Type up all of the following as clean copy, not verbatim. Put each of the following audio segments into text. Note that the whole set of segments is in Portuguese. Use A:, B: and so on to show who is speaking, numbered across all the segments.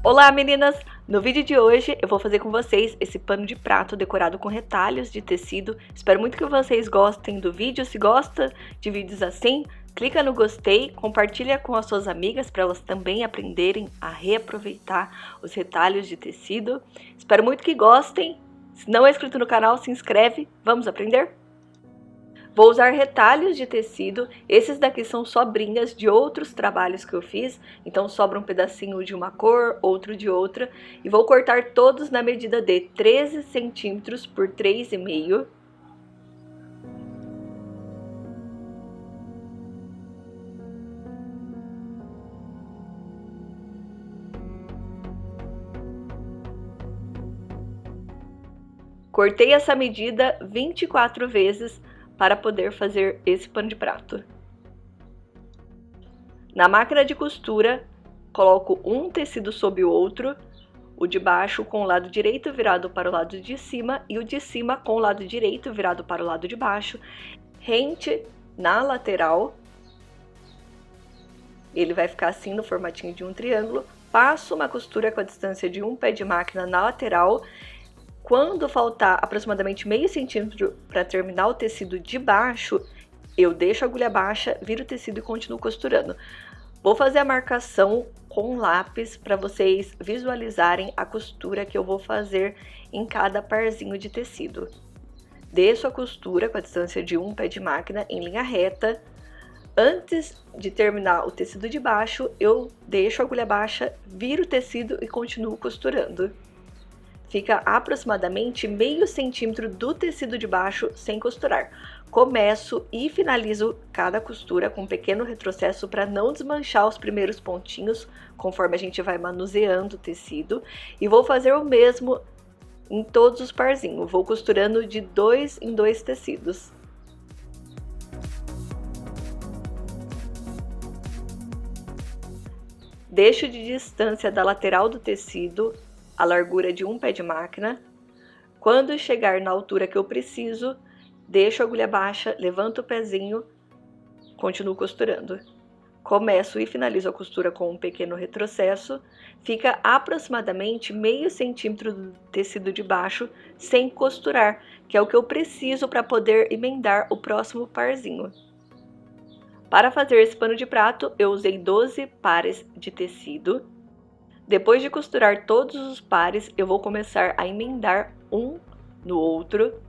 A: Olá meninas! No vídeo de hoje eu vou fazer com vocês esse pano de prato decorado com retalhos de tecido. Espero muito que vocês gostem do vídeo. Se gosta de vídeos assim, clica no gostei, compartilha com as suas amigas para elas também aprenderem a reaproveitar os retalhos de tecido. Espero muito que gostem. Se não é inscrito no canal, se inscreve. Vamos aprender? Vou usar retalhos de tecido, esses daqui são sobrinhas de outros trabalhos que eu fiz, então sobra um pedacinho de uma cor, outro de outra, e vou cortar todos na medida de 13 centímetros por 3,5. Cortei essa medida 24 vezes para poder fazer esse pano de prato. Na máquina de costura, coloco um tecido sobre o outro, o de baixo com o lado direito virado para o lado de cima e o de cima com o lado direito virado para o lado de baixo, rente na lateral. Ele vai ficar assim no formatinho de um triângulo. Passo uma costura com a distância de um pé de máquina na lateral. Quando faltar aproximadamente meio centímetro para terminar o tecido de baixo, eu deixo a agulha baixa, viro o tecido e continuo costurando. Vou fazer a marcação com lápis para vocês visualizarem a costura que eu vou fazer em cada parzinho de tecido. Desço a costura com a distância de um pé de máquina em linha reta. Antes de terminar o tecido de baixo, eu deixo a agulha baixa, viro o tecido e continuo costurando. Fica aproximadamente meio centímetro do tecido de baixo sem costurar. Começo e finalizo cada costura com um pequeno retrocesso para não desmanchar os primeiros pontinhos conforme a gente vai manuseando o tecido. E vou fazer o mesmo em todos os parzinhos. Vou costurando de 2 em 2 tecidos. Deixo de distância da lateral do tecido a largura de um pé de máquina. Quando chegar na altura que eu preciso, deixo a agulha baixa, levanto o pezinho, continuo costurando. Começo e finalizo a costura com um pequeno retrocesso. Fica aproximadamente meio centímetro do tecido de baixo sem costurar, que é o que eu preciso para poder emendar o próximo parzinho. Para fazer esse pano de prato, eu usei 12 pares de tecido. Depois de costurar todos os pares, eu vou começar a emendar um no outro.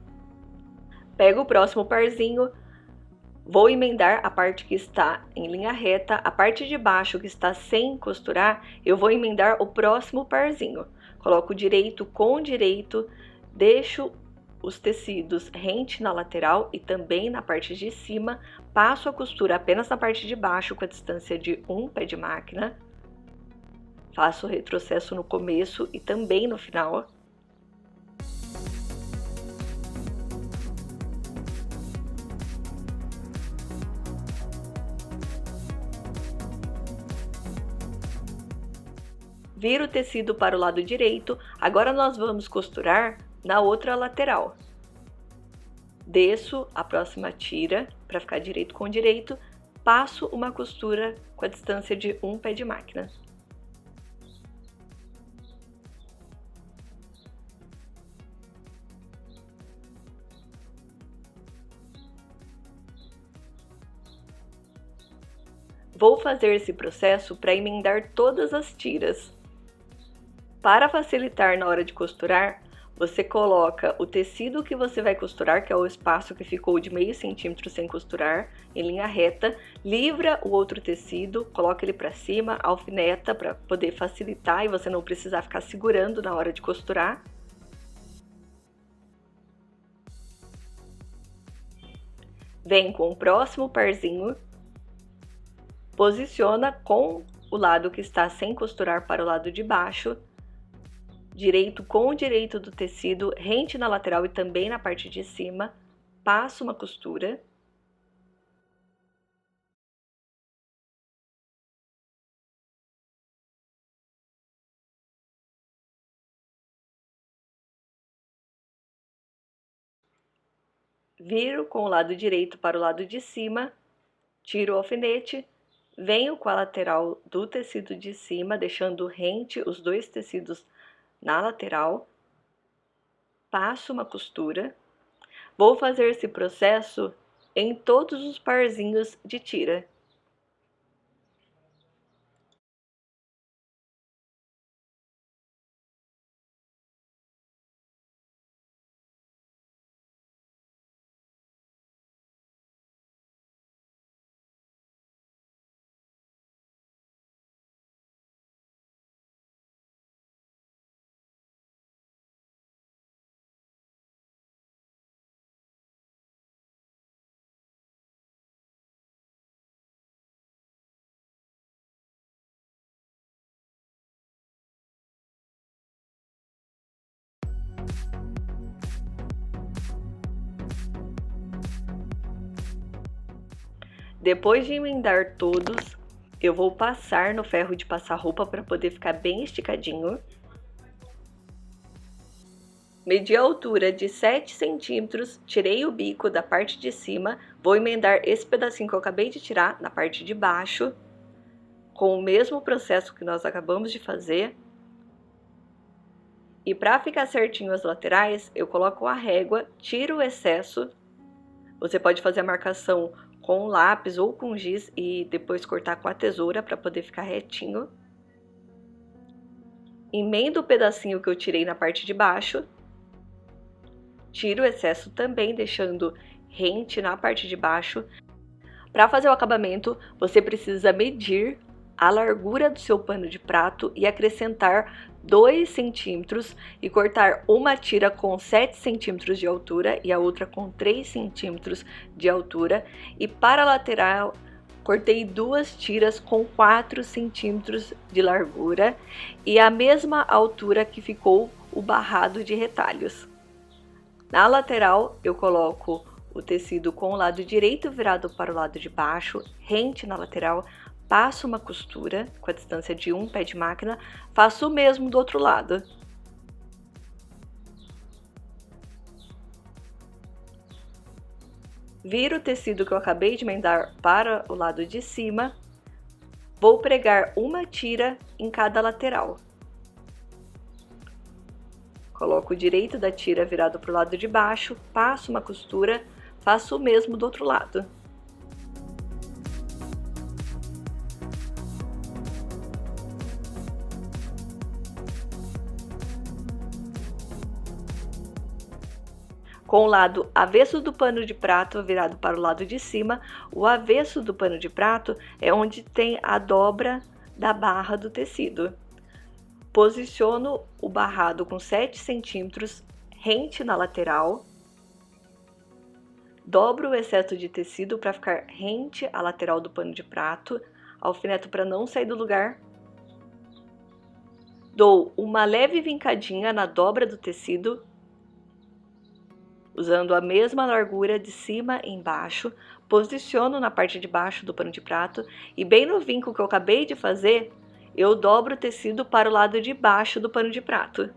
A: Pego o próximo parzinho, vou emendar a parte que está em linha reta, a parte de baixo que está sem costurar, eu vou emendar o próximo parzinho. Coloco direito com direito, deixo os tecidos rente na lateral e também na parte de cima, passo a costura apenas na parte de baixo com a distância de um pé de máquina. Faço o retrocesso no começo e também no final. Viro o tecido para o lado direito. Agora nós vamos costurar na outra lateral. Desço a próxima tira para ficar direito com direito. Passo uma costura com a distância de um pé de máquina. Vou fazer esse processo para emendar todas as tiras. Para facilitar na hora de costurar, você coloca o tecido que você vai costurar, que é o espaço que ficou de meio centímetro sem costurar, em linha reta, livra o outro tecido, coloca ele para cima, alfineta para poder facilitar e você não precisar ficar segurando na hora de costurar. Vem com o próximo parzinho, posiciona com o lado que está sem costurar para o lado de baixo, direito com o direito do tecido, rente na lateral e também na parte de cima, passo uma costura. Viro com o lado direito para o lado de cima, tiro o alfinete, Venho com a lateral do tecido de cima, deixando rente os dois tecidos na lateral. Passo uma costura. Vou fazer esse processo em todos os parzinhos de tira. Depois de emendar todos, eu vou passar no ferro de passar roupa para poder ficar bem esticadinho. Medi a altura de 7 centímetros, tirei o bico da parte de cima, vou emendar esse pedacinho que eu acabei de tirar na parte de baixo, com o mesmo processo que nós acabamos de fazer. E para ficar certinho as laterais, eu coloco a régua, tiro o excesso. Você pode fazer a marcação com lápis ou com giz e depois cortar com a tesoura para poder ficar retinho. Emendo o pedacinho que eu tirei na parte de baixo. Tiro o excesso também, deixando rente na parte de baixo. Para fazer o acabamento, você precisa medir a largura do seu pano de prato e acrescentar 2 centímetros e cortar uma tira com 7 centímetros de altura e a outra com 3 centímetros de altura. E para a lateral, cortei 2 tiras com 4 centímetros de largura e a mesma altura que ficou o barrado de retalhos. Na lateral, eu coloco o tecido com o lado direito virado para o lado de baixo, rente na lateral, passo uma costura com a distância de um pé de máquina, faço o mesmo do outro lado. Viro o tecido que eu acabei de emendar para o lado de cima, vou pregar uma tira em cada lateral. Coloco o direito da tira virado para o lado de baixo, passo uma costura, faço o mesmo do outro lado. Com o lado avesso do pano de prato virado para o lado de cima, o avesso do pano de prato é onde tem a dobra da barra do tecido. Posiciono o barrado com 7 centímetros rente na lateral. Dobro o excesso de tecido para ficar rente à lateral do pano de prato. Alfineto para não sair do lugar. Dou uma leve vincadinha na dobra do tecido, usando a mesma largura de cima e embaixo. Posiciono na parte de baixo do pano de prato e bem no vinco que eu acabei de fazer, eu dobro o tecido para o lado de baixo do pano de prato.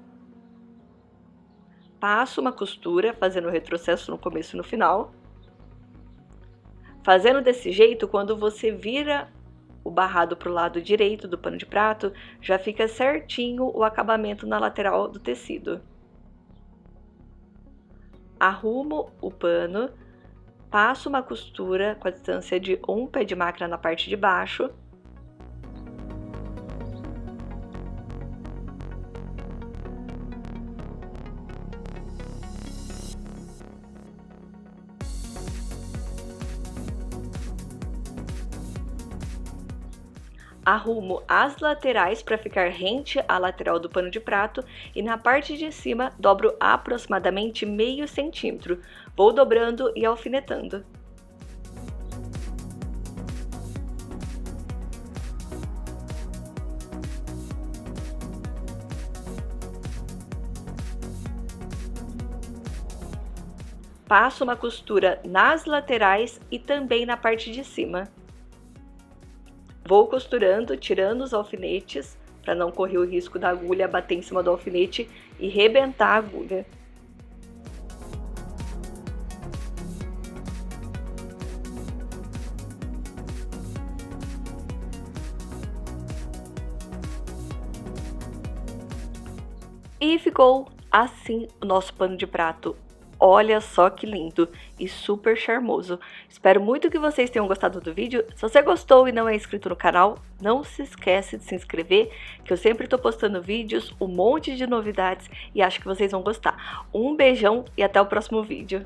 A: Passo uma costura, fazendo o retrocesso no começo e no final. Fazendo desse jeito, quando você vira o barrado para o lado direito do pano de prato, já fica certinho o acabamento na lateral do tecido. Arrumo o pano, passo uma costura com a distância de um pé de máquina na parte de baixo. Arrumo as laterais para ficar rente à lateral do pano de prato e na parte de cima dobro aproximadamente meio centímetro. Vou dobrando e alfinetando. Passo uma costura nas laterais e também na parte de cima. Vou costurando, tirando os alfinetes, para não correr o risco da agulha bater em cima do alfinete e rebentar a agulha. E ficou assim o nosso pano de prato. Olha só que lindo e super charmoso. Espero muito que vocês tenham gostado do vídeo. Se você gostou e não é inscrito no canal, não se esquece de se inscrever, que eu sempre tô postando vídeos, um monte de novidades e acho que vocês vão gostar. Um beijão e até o próximo vídeo.